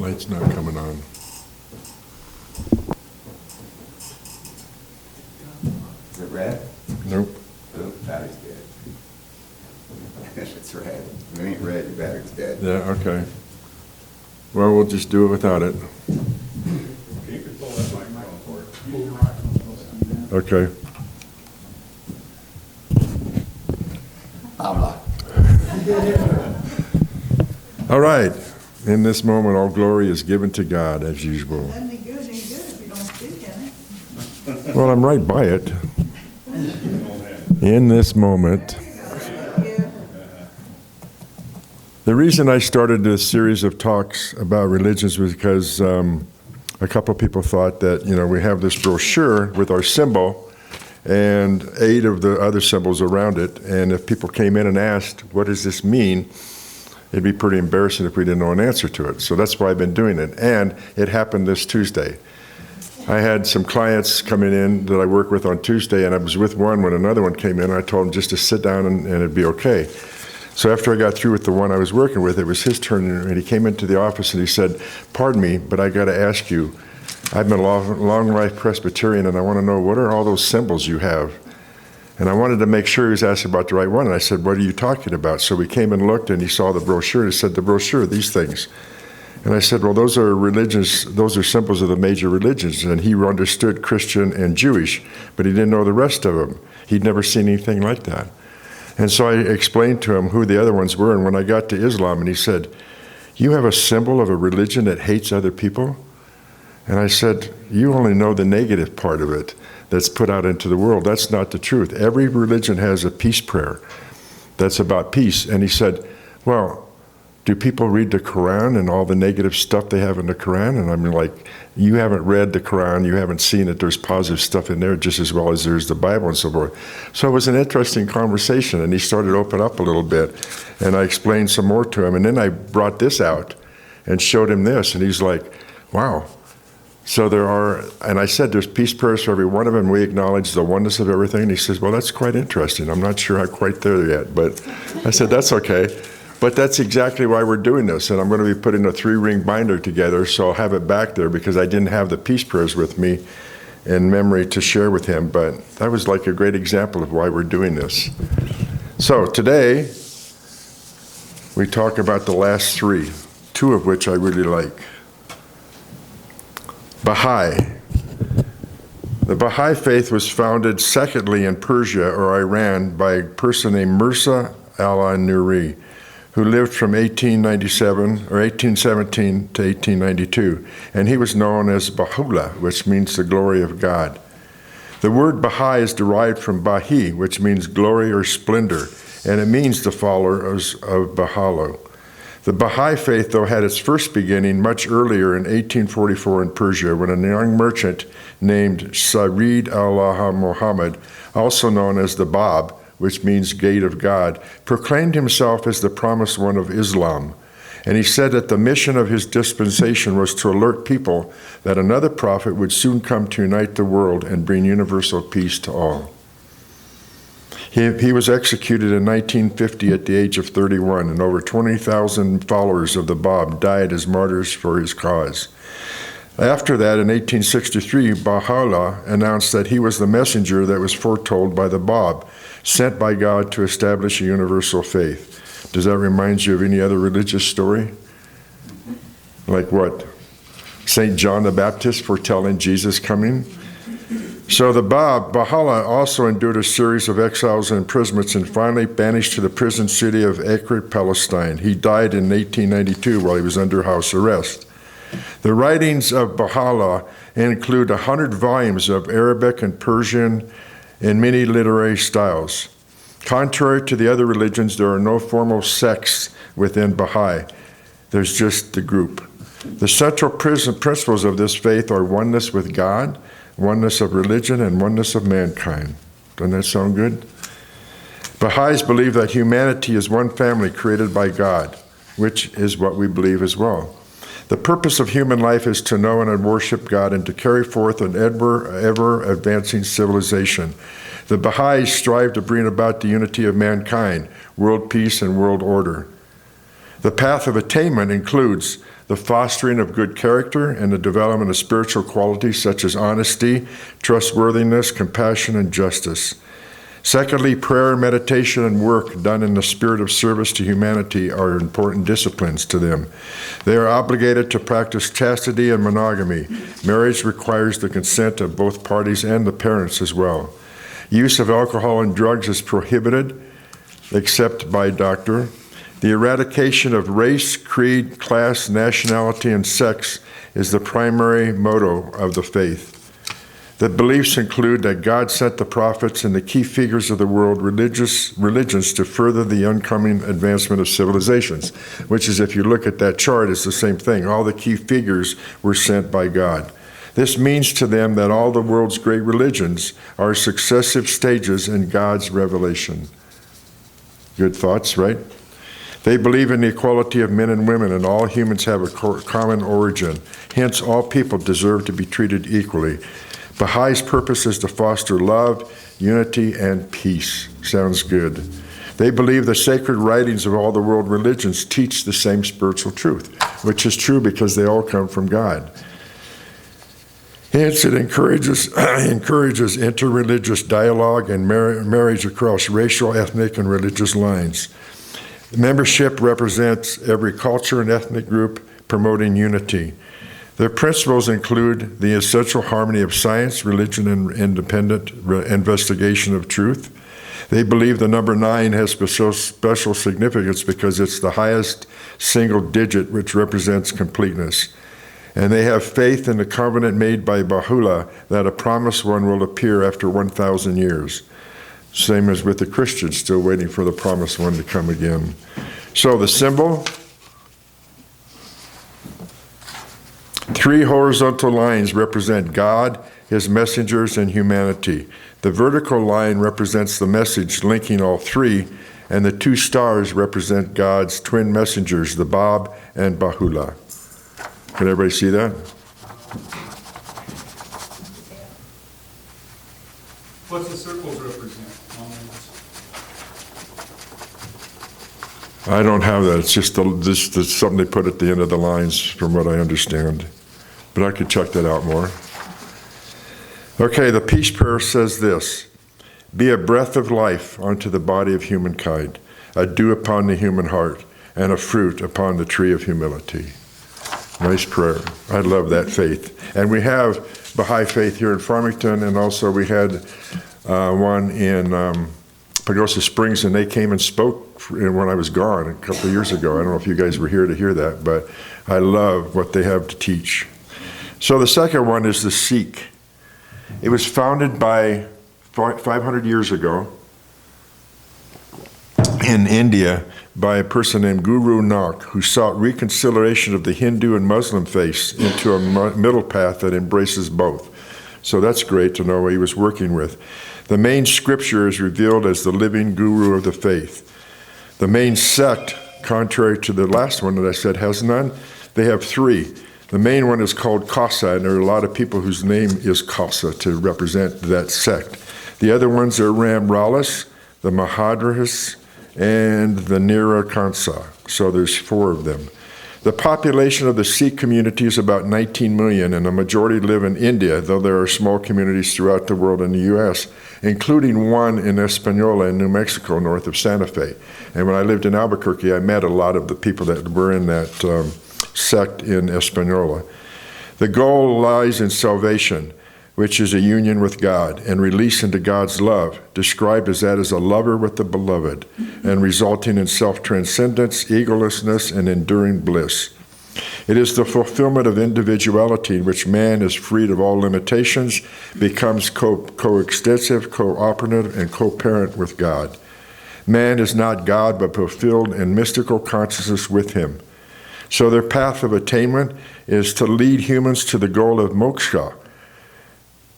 Light's not coming on. Is it red? Nope. Oh, battery's dead. If it's red, if it ain't red, your battery's dead. Yeah, okay. Well, we'll just do it without it. You could pull that microphone for it. Okay. Habla. All right. In this moment, all glory is given to God, as usual. Doesn't be good if you don't speak in it. Well, I'm right by it. In this moment. The reason I started this series of talks about religions was because a couple of people thought that, we have this brochure with our symbol and 8 of the other symbols around it, and if people came in and asked, what does this mean? It'd be pretty embarrassing if we didn't know an answer to it. So that's why I've been doing it. And it happened this Tuesday. I had some clients coming in that I work with on Tuesday, and I was with one when another one came in. I told him just to sit down and it'd be okay. So after I got through with the one I was working with, it was his turn, and he came into the office and he said, pardon me, but I got to ask you, I've been a long life Presbyterian, and I want to know, what are all those symbols you have? And I wanted to make sure he was asking about the right one. And I said, what are you talking about? So we came and looked, and he saw the brochure. He said, the brochure, these things. And I said, well, those are religions, those are symbols of the major religions. And he understood Christian and Jewish, but he didn't know the rest of them. He'd never seen anything like that. And so I explained to him who the other ones were. And when I got to Islam, and he said, you have a symbol of a religion that hates other people? And I said, you only know the negative part of it that's put out into the world. That's not the truth. Every religion has a peace prayer that's about peace. And he said, well, do people read the Quran and all the negative stuff they have in the Quran? And I'm like, you haven't read the Quran, you haven't seen it. There's positive stuff in there just as well as there's the Bible and so forth. So it was an interesting conversation, and he started to open up a little bit. And I explained some more to him. And then I brought this out and showed him this. And he's like, wow. So there are, and I said there's peace prayers for every one of them. We acknowledge the oneness of everything. And he says, well, that's quite interesting. I'm not sure I'm quite there yet. But I said, that's okay. But that's exactly why we're doing this. And I'm going to be putting a 3-ring binder together, so I'll have it back there because I didn't have the peace prayers with me in memory to share with him. But that was like a great example of why we're doing this. So today, we talk about the last 3, 2 of which I really like. Bahai. The Bahai faith was founded secondly in Persia or Iran by a person named Mirza al-Nuri, who lived from 1817 to 1892, and he was known as Baha'u'llah, which means the glory of God. The word Bahai is derived from Bahi, which means glory or splendor, and it means the followers of Baha'u'llah. The Bahai faith, though, had its first beginning much earlier in 1844 in Persia, when a young merchant named Sarid Allah Muhammad, also known as the Bab, which means gate of God, proclaimed himself as the promised one of Islam. And he said that the mission of his dispensation was to alert people that another prophet would soon come to unite the world and bring universal peace to all. He was executed in 1950 at the age of 31, and over 20,000 followers of the Bab died as martyrs for his cause. After that, in 1863, Baha'u'llah announced that he was the messenger that was foretold by the Bab, sent by God to establish a universal faith. Does that remind you of any other religious story? Like what? St. John the Baptist foretelling Jesus coming? So the Baha'u'llah also endured a series of exiles and imprisonments and finally banished to the prison city of Acre, Palestine. He died in 1892 while he was under house arrest. The writings of Baha'u'llah include 100 volumes of Arabic and Persian in many literary styles. Contrary to the other religions, there are no formal sects within Baha'i. There's just the group. The central principles of this faith are oneness with God, oneness of religion, and oneness of mankind. Doesn't that sound good? Baha'is believe that humanity is one family created by God, which is what we believe as well. The purpose of human life is to know and worship God and to carry forth an ever-advancing civilization. The Baha'is strive to bring about the unity of mankind, world peace, and world order. The path of attainment includes the fostering of good character and the development of spiritual qualities such as honesty, trustworthiness, compassion, and justice. Secondly, prayer, meditation, and work done in the spirit of service to humanity are important disciplines to them. They are obligated to practice chastity and monogamy. Marriage requires the consent of both parties and the parents as well. Use of alcohol and drugs is prohibited, except by doctor. The eradication of race, creed, class, nationality, and sex is the primary motto of the faith. The beliefs include that God sent the prophets and the key figures of the world religions to further the oncoming advancement of civilizations, which is, if you look at that chart, it's the same thing. All the key figures were sent by God. This means to them that all the world's great religions are successive stages in God's revelation. Good thoughts, right? They believe in the equality of men and women, and all humans have a common origin. Hence, all people deserve to be treated equally. Bahai's purpose is to foster love, unity, and peace. Sounds good. They believe the sacred writings of all the world religions teach the same spiritual truth, which is true because they all come from God. Hence, it encourages interreligious dialogue and marriage across racial, ethnic, and religious lines. Membership represents every culture and ethnic group, promoting unity. Their principles include the essential harmony of science, religion, and independent investigation of truth. They believe the number 9 has special significance because it's the highest single digit, which represents completeness. And they have faith in the covenant made by Baha'u'llah that a promised one will appear after 1,000 years. Same as with the Christians, still waiting for the promised one to come again. So the symbol, 3 horizontal lines represent God, his messengers, and humanity. The vertical line represents the message linking all 3, and the 2 stars represent God's twin messengers, the Bab and Baha'u'llah. Can everybody see that? What's the circles represent? I don't have that. It's just something they put at the end of the lines, from what I understand. But I could check that out more. Okay, the peace prayer says this: be a breath of life unto the body of humankind, a dew upon the human heart, and a fruit upon the tree of humility. Nice prayer. I love that faith. And we have Bahai faith here in Farmington, and also we had one in Pagosa Springs, and they came and spoke when I was gone a couple of years ago. I don't know if you guys were here to hear that, but I love what they have to teach. So the second one is the Sikh. It was founded by 500 years ago in India by a person named Guru Nanak, who sought reconciliation of the Hindu and Muslim faiths into a middle path that embraces both. So that's great to know what he was working with. The main scripture is revealed as the living guru of the faith. The main sect, contrary to the last one that I said, has none. They have 3. The main one is called Khalsa, and there are a lot of people whose name is Khalsa to represent that sect. The other ones are Ramralas, the Mahadras, and the Nirakansa. So there's 4 of them. The population of the Sikh community is about 19 million, and the majority live in India, though there are small communities throughout the world in the U.S., including one in Espanola in New Mexico, north of Santa Fe. And when I lived in Albuquerque, I met a lot of the people that were in that sect in Espanola. The goal lies in salvation, which is a union with God, and release into God's love, described as that as a lover with the beloved, and resulting in self-transcendence, egolessness, and enduring bliss. It is the fulfillment of individuality in which man is freed of all limitations, becomes coextensive, cooperative, and co-parent with God. Man is not God, but fulfilled in mystical consciousness with him. So their path of attainment is to lead humans to the goal of moksha.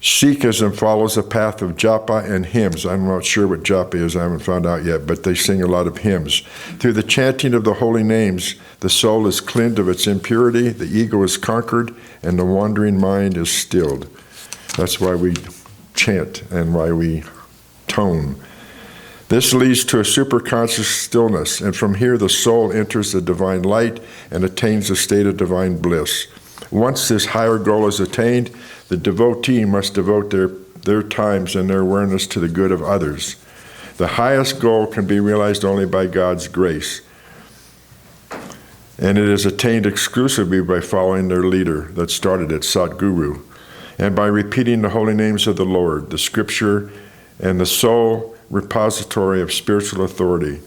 Sikhism follows a path of japa and hymns. I'm not sure what japa is, I haven't found out yet, but they sing a lot of hymns. Through the chanting of the holy names, the soul is cleansed of its impurity, the ego is conquered, and the wandering mind is stilled. That's why we chant and why we tone. This leads to a superconscious stillness, and from here the soul enters the divine light and attains a state of divine bliss. Once this higher goal is attained, the devotee must devote their times and their awareness to the good of others. The highest goal can be realized only by God's grace, and it is attained exclusively by following their leader that started it, Satguru, and by repeating the holy names of the Lord, the scripture, and the sole repository of spiritual authority.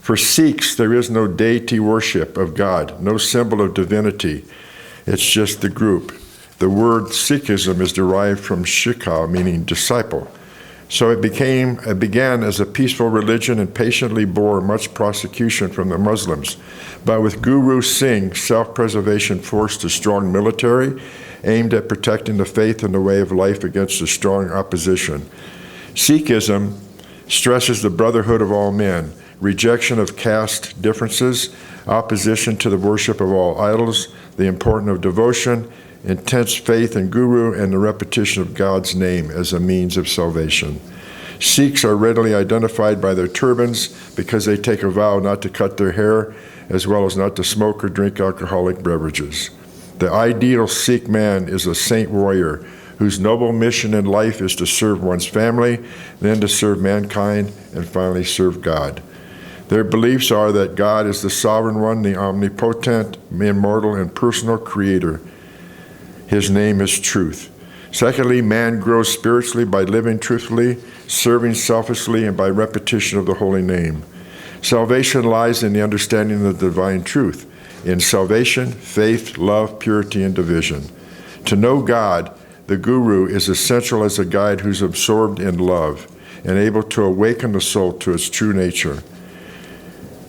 For Sikhs, there is no deity worship of God, no symbol of divinity. It's just the group. The word Sikhism is derived from Shikha, meaning disciple. So it began as a peaceful religion and patiently bore much prosecution from the Muslims. But with Guru Singh, self-preservation forced a strong military aimed at protecting the faith and the way of life against a strong opposition. Sikhism stresses the brotherhood of all men, rejection of caste differences, opposition to the worship of all idols, the importance of devotion, intense faith in Guru, and the repetition of God's name as a means of salvation. Sikhs are readily identified by their turbans because they take a vow not to cut their hair, as well as not to smoke or drink alcoholic beverages. The ideal Sikh man is a saint warrior whose noble mission in life is to serve one's family, then to serve mankind, and finally serve God. Their beliefs are that God is the sovereign one, the omnipotent, immortal, and personal creator. His name is truth. Secondly, man grows spiritually by living truthfully, serving selflessly, and by repetition of the holy name. Salvation lies in the understanding of the divine truth, in salvation, faith, love, purity, and division. To know God, the Guru is essential as a guide who's absorbed in love and able to awaken the soul to its true nature.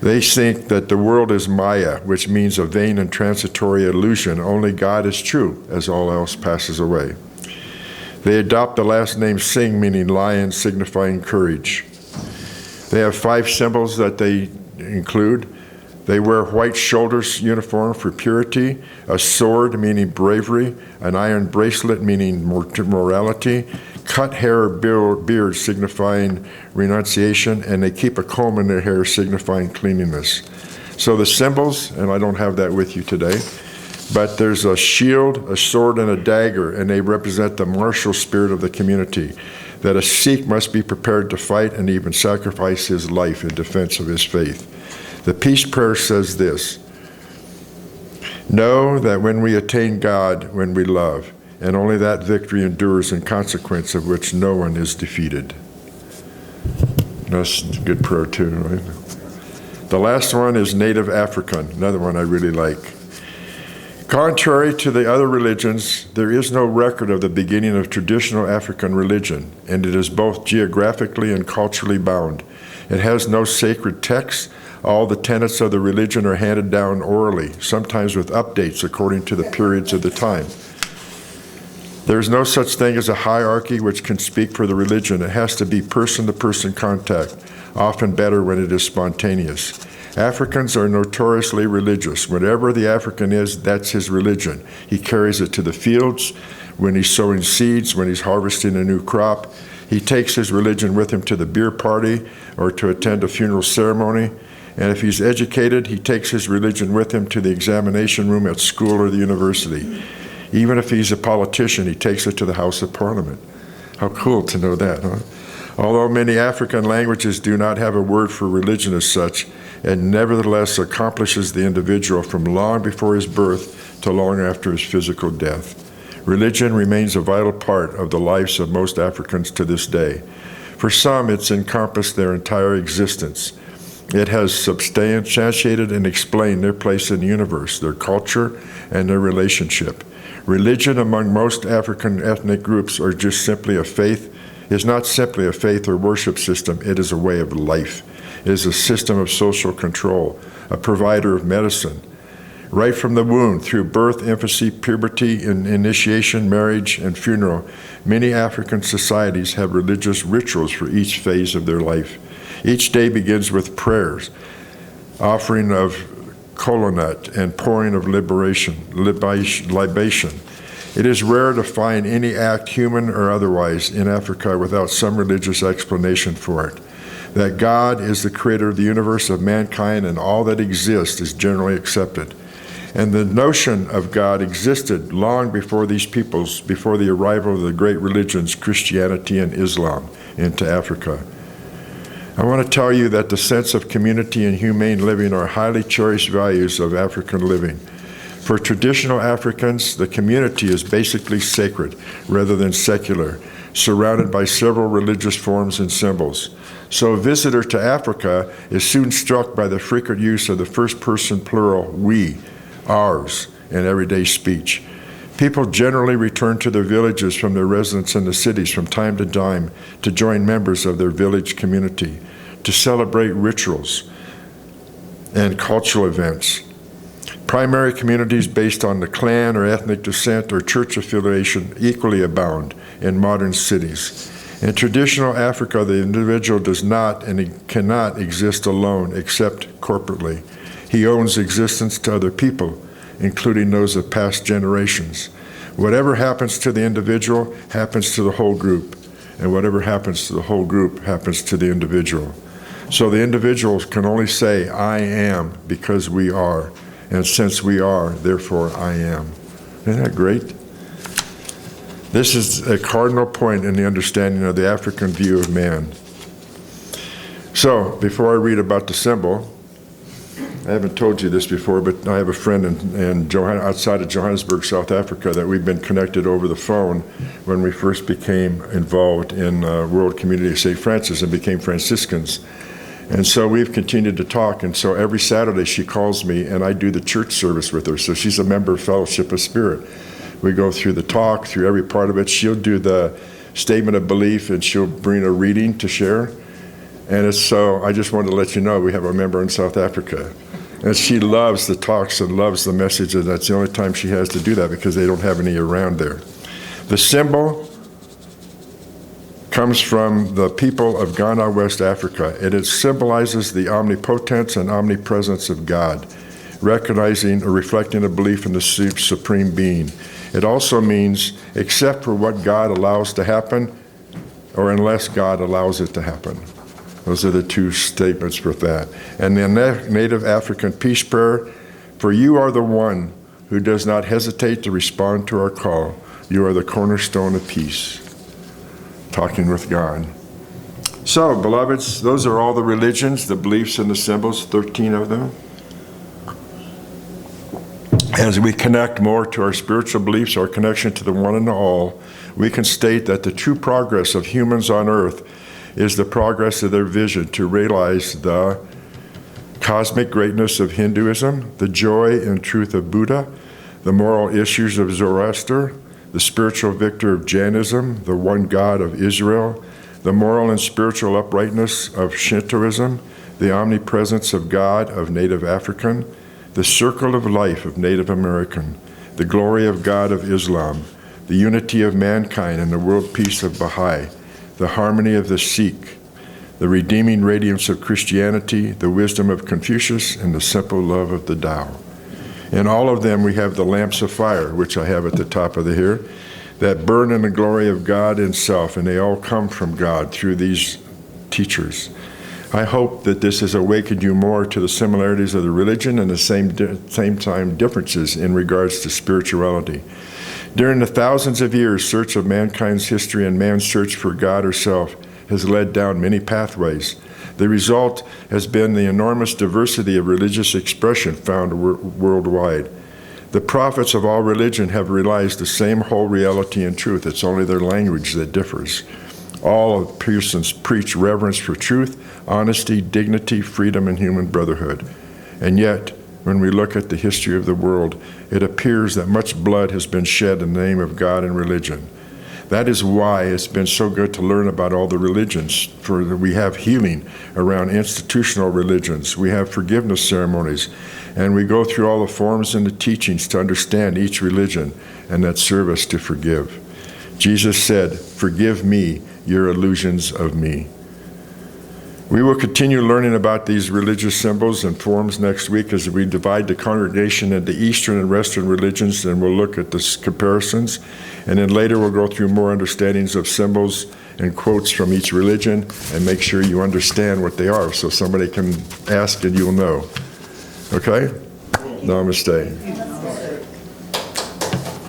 They think that the world is Maya, which means a vain and transitory illusion. Only God is true, as all else passes away. They adopt the last name Singh, meaning lion, signifying courage. They have 5 symbols that they include. They wear white shoulders uniform for purity, a sword meaning bravery, an iron bracelet meaning morality, cut hair or beard signifying renunciation, and they keep a comb in their hair signifying cleanliness. So the symbols, and I don't have that with you today, but there's a shield, a sword, and a dagger, and they represent the martial spirit of the community, that a Sikh must be prepared to fight and even sacrifice his life in defense of his faith. The peace prayer says this: know that when we attain God, when we love, and only that victory endures, in consequence of which no one is defeated. That's a good prayer too, right? The last one is Native African, another one I really like. Contrary to the other religions, there is no record of the beginning of traditional African religion, and it is both geographically and culturally bound. It has no sacred texts. All the tenets of the religion are handed down orally, sometimes with updates according to the periods of the time. There is no such thing as a hierarchy which can speak for the religion. It has to be person-to-person contact, often better when it is spontaneous. Africans are notoriously religious. Whatever the African is, that's his religion. He carries it to the fields, when he's sowing seeds, when he's harvesting a new crop. He takes his religion with him to the beer party or to attend a funeral ceremony. And if he's educated, he takes his religion with him to the examination room at school or the university. Even if he's a politician, he takes it to the House of Parliament. How cool to know that, huh? Although many African languages do not have a word for religion as such, it nevertheless accomplishes the individual from long before his birth to long after his physical death. Religion remains a vital part of the lives of most Africans to this day. For some, it's encompassed their entire existence. It has substantiated and explained their place in the universe, their culture, and their relationship. Religion among most African ethnic groups is not simply a faith or worship system, it is a way of life. It is a system of social control, a provider of medicine. Right from the womb, through birth, infancy, puberty, initiation, marriage, and funeral, many African societies have religious rituals for each phase of their life. Each day begins with prayers, offering of kola nut, and pouring of libation. It is rare to find any act, human or otherwise, in Africa without some religious explanation for it. That God is the creator of the universe, of mankind, and all that exists is generally accepted. And the notion of God existed long before these peoples, before the arrival of the great religions, Christianity and Islam, into Africa. I want to tell you that the sense of community and humane living are highly cherished values of African living. For traditional Africans, the community is basically sacred rather than secular, surrounded by several religious forms and symbols. So a visitor to Africa is soon struck by the frequent use of the first-person plural we, ours, in everyday speech. People generally return to their villages from their residence in the cities from time to time to join members of their village community, to celebrate rituals and cultural events. Primary communities based on the clan or ethnic descent or church affiliation equally abound in modern cities. In traditional Africa, the individual does not and he cannot exist alone except corporately. He owes existence to other people, including those of past generations. Whatever happens to the individual happens to the whole group, and whatever happens to the whole group happens to the individual. So the individual can only say, I am, because we are. And since we are, therefore I am. Isn't that great? This is a cardinal point in the understanding of the African view of man. So, before I read about the symbol, I haven't told you this before, but I have a friend outside of Johannesburg, South Africa, that we've been connected over the phone when we first became involved in World Community of St. Francis and became Franciscans. And so we've continued to talk, and so every Saturday she calls me and I do the church service with her. So she's a member of Fellowship of Spirit. We go through the talk, through every part of it. She'll do the statement of belief and she'll bring a reading to share. And it's so, I just wanted to let you know we have a member in South Africa. And she loves the talks and loves the message, and that's the only time she has to do that because they don't have any around there. The symbol comes from the people of Ghana, West Africa. It symbolizes the omnipotence and omnipresence of God, recognizing or reflecting a belief in the supreme being. It also means, except for what God allows to happen, or unless God allows it to happen. Those are the two statements for that. And the Native African peace prayer, for you are the one who does not hesitate to respond to our call. You are the cornerstone of peace. Talking with God. So, beloveds, those are all the religions, the beliefs and the symbols, 13 of them. As we connect more to our spiritual beliefs, our connection to the one and the all, we can state that the true progress of humans on earth is the progress of their vision to realize the cosmic greatness of Hinduism, the joy and truth of Buddha, the moral issues of Zoroaster, the spiritual victor of Jainism, the one God of Israel, the moral and spiritual uprightness of Shintoism, the omnipresence of God of Native African, the circle of life of Native American, the glory of God of Islam, the unity of mankind and the world peace of Bahai, the harmony of the Sikh, the redeeming radiance of Christianity, the wisdom of Confucius, and the simple love of the Tao. In all of them we have the lamps of fire, which I have at the top of the here, that burn in the glory of God himself, and they all come from God through these teachers. I hope that this has awakened you more to the similarities of the religion and the same time differences in regards to spirituality. During the thousands of years search of mankind's history and man's search for God or self has led down many pathways. The result has been the enormous diversity of religious expression found worldwide. The prophets of all religion have realized the same whole reality and truth. It's only their language that differs. All persons preach reverence for truth, honesty, dignity, freedom, and human brotherhood. And yet, when we look at the history of the world, it appears that much blood has been shed in the name of God and religion. That is why it's been so good to learn about all the religions, for we have healing around institutional religions. We have forgiveness ceremonies, and we go through all the forms and the teachings to understand each religion and that serve us to forgive. Jesus said, "Forgive me your illusions of me." We will continue learning about these religious symbols and forms next week as we divide the congregation into Eastern and Western religions, and we'll look at the comparisons. And then later we'll go through more understandings of symbols and quotes from each religion and make sure you understand what they are so somebody can ask and you'll know. Okay? Namaste.